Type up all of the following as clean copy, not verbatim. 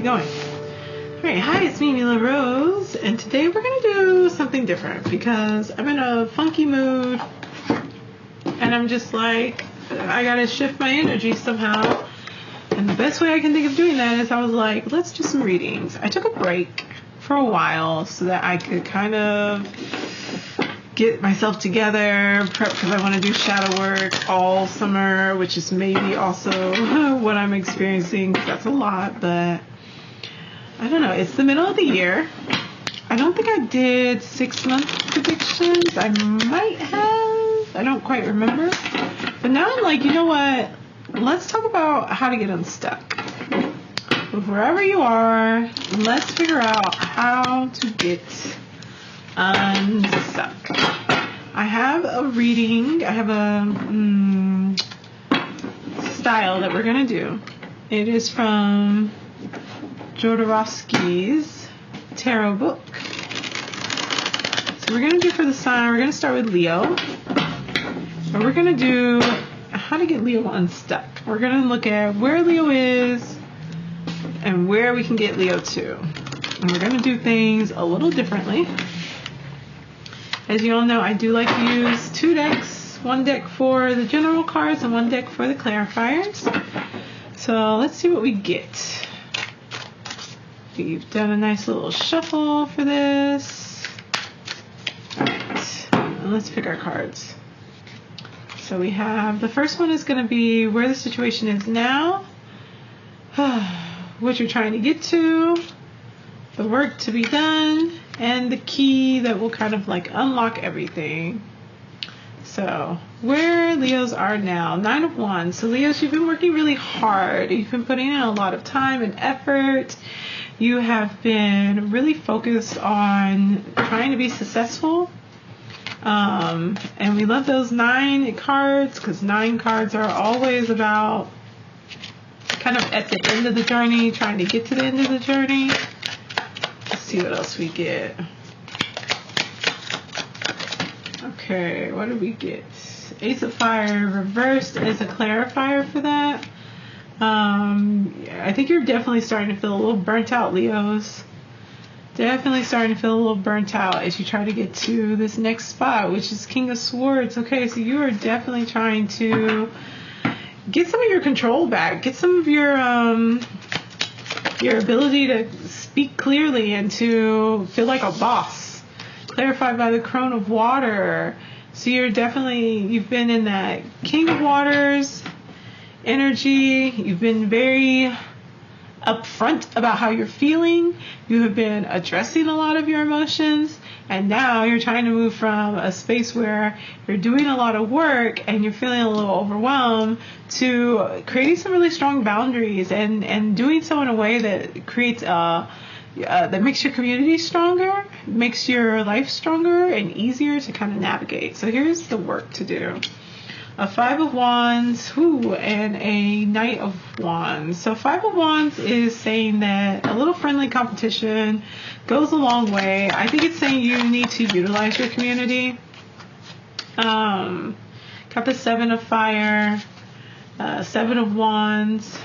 going. Alright, hi, it's me, Mila Rose, and today we're going to do something different because I'm in a funky mood and I'm just like, I got to shift my energy somehow. And the best way I can think of doing that is I was like, let's do some readings. I took a break for a while so that I could kind of get myself together, prep, because I want to do shadow work all summer, which is maybe also what I'm experiencing, because that's a lot, but I don't know. It's the middle of the year. I don't think I did 6-month predictions. I might have. I don't quite remember. But now I'm like, you know what? Let's talk about how to get unstuck. But wherever you are, let's figure out how to get unstuck. I have a reading. I have a style that we're going to do. It is from Jodorowsky's tarot book. So we're going to do for the sign, we're going to start with Leo. But we're going to do how to get Leo unstuck. We're going to look at where Leo is and where we can get Leo to. And we're going to do things a little differently. As you all know, I do like to use 2 decks. 1 deck for the general cards and 1 deck for the clarifiers. So let's see what we get. We've done a nice little shuffle for this. Alright, let's pick our cards. So we have, the first one is going to be where the situation is now, what you're trying to get to, the work to be done, and the key that will kind of like unlock everything. So where Leos are now, 9 of Wands. So Leos, you've been working really hard. You've been putting in a lot of time and effort. You have been really focused on trying to be successful. And we love those 9 cards because 9 cards are always about kind of at the end of the journey, trying to get to the end of the journey. Let's see what else we get. Okay, what do we get? Ace of Fire reversed as a clarifier for that. I think you're definitely starting to feel a little burnt out, Leos. Definitely starting to feel a little burnt out as you try to get to this next spot, which is King of Swords. Okay, so you are definitely trying to get some of your control back. Get some of your ability to speak clearly and to feel like a boss. Clarified by the Crone of Water. So you've been in that King of Waters energy. You've been very upfront about how you're feeling. You have been addressing a lot of your emotions, and now you're trying to move from a space where you're doing a lot of work and you're feeling a little overwhelmed to creating some really strong boundaries and doing so in a way that creates that makes your community stronger, makes your life stronger and easier to kind of navigate. So here's the work to do. A 5 of Wands, and a Knight of Wands. So 5 of Wands is saying that a little friendly competition goes a long way. I think it's saying you need to utilize your community. Got the 7 of Fire, 7 of Wands.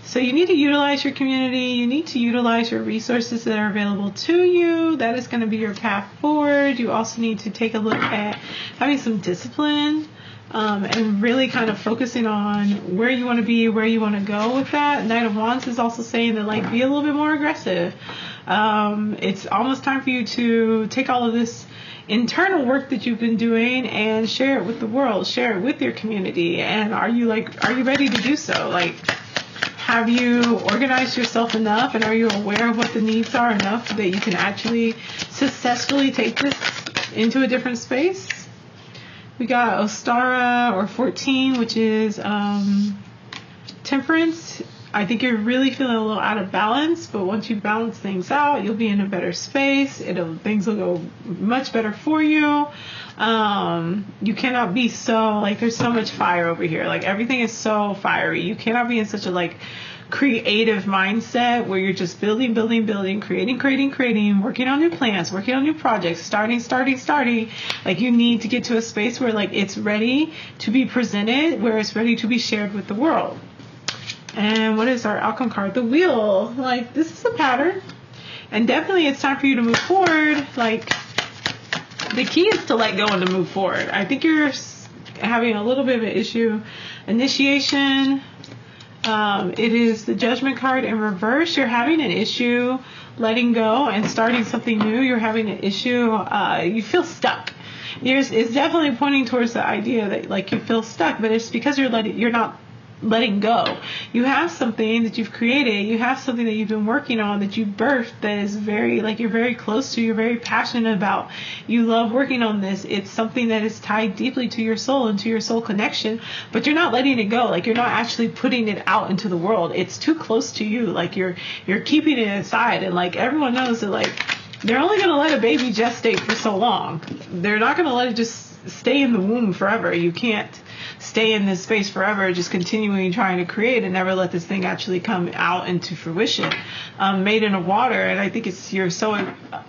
So you need to utilize your community. You need to utilize your resources that are available to you. That is going to be your path forward. You also need to take a look at having some discipline. And really kind of focusing on where you want to be, where you want to go with that. Knight of Wands is also saying that, like, be a little bit more aggressive. It's almost time for you to take all of this internal work that you've been doing and share it with the world, share it with your community. And are you ready to do so? Like, have you organized yourself enough, and are you aware of what the needs are enough that you can actually successfully take this into a different space? We got Ostara, or 14, which is Temperance. I think you're really feeling a little out of balance, but once you balance things out, you'll be in a better space. Things will go much better for you. You cannot be so, like, there's so much fire over here. Like, everything is so fiery. You cannot be in such a, like, creative mindset where you're just building, creating, working on new plans, working on new projects, starting. Like, you need to get to a space where, like, it's ready to be presented, where it's ready to be shared with the world. And what is our outcome card? The Wheel. Like, this is a pattern. And definitely it's time for you to move forward. Like, the key is to let go and to move forward. I think you're having a little bit of an issue. Initiation. It is the Judgment card in reverse. You're having an issue letting go and starting something new. You're having an issue. You feel stuck. It's definitely pointing towards the idea that like you feel stuck, but it's because you're not letting go. You have something that you've created. You have something that you've been working on, that you birthed, that is very, like, you're very close to, you're very passionate about. You love working on this. It's something that is tied deeply to your soul and to your soul connection, but you're not letting it go. Like, you're not actually putting it out into the world. It's too close to you. Like, you're keeping it inside. And like, everyone knows that, like, they're only going to let a baby gestate for so long. They're not going to let it just stay in the womb forever. You can't stay in this space forever, just continuing trying to create and never let this thing actually come out into fruition. Maiden of Water, and I think you're so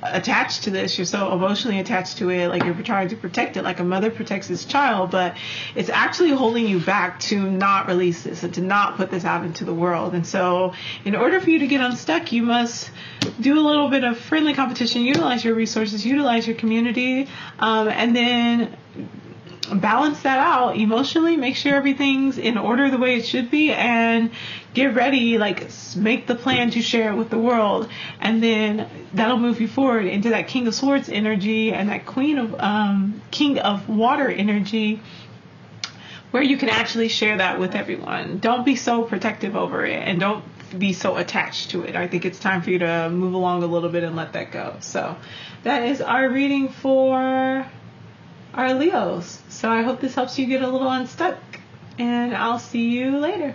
attached to this, you're so emotionally attached to it, like you're trying to protect it like a mother protects its child, but it's actually holding you back to not release this and to not put this out into the world. And so in order for you to get unstuck, you must do a little bit of friendly competition, utilize your resources, utilize your community, and then balance that out emotionally, make sure everything's in order the way it should be, and get ready, like make the plan to share it with the world, and then that'll move you forward into that King of Swords energy and that King of Water energy, where you can actually share that with everyone. Don't be so protective over it, and don't be so attached to it. I think it's time for you to move along a little bit and let that go. So that is our reading for our Leos. So I hope this helps you get a little unstuck, and I'll see you later.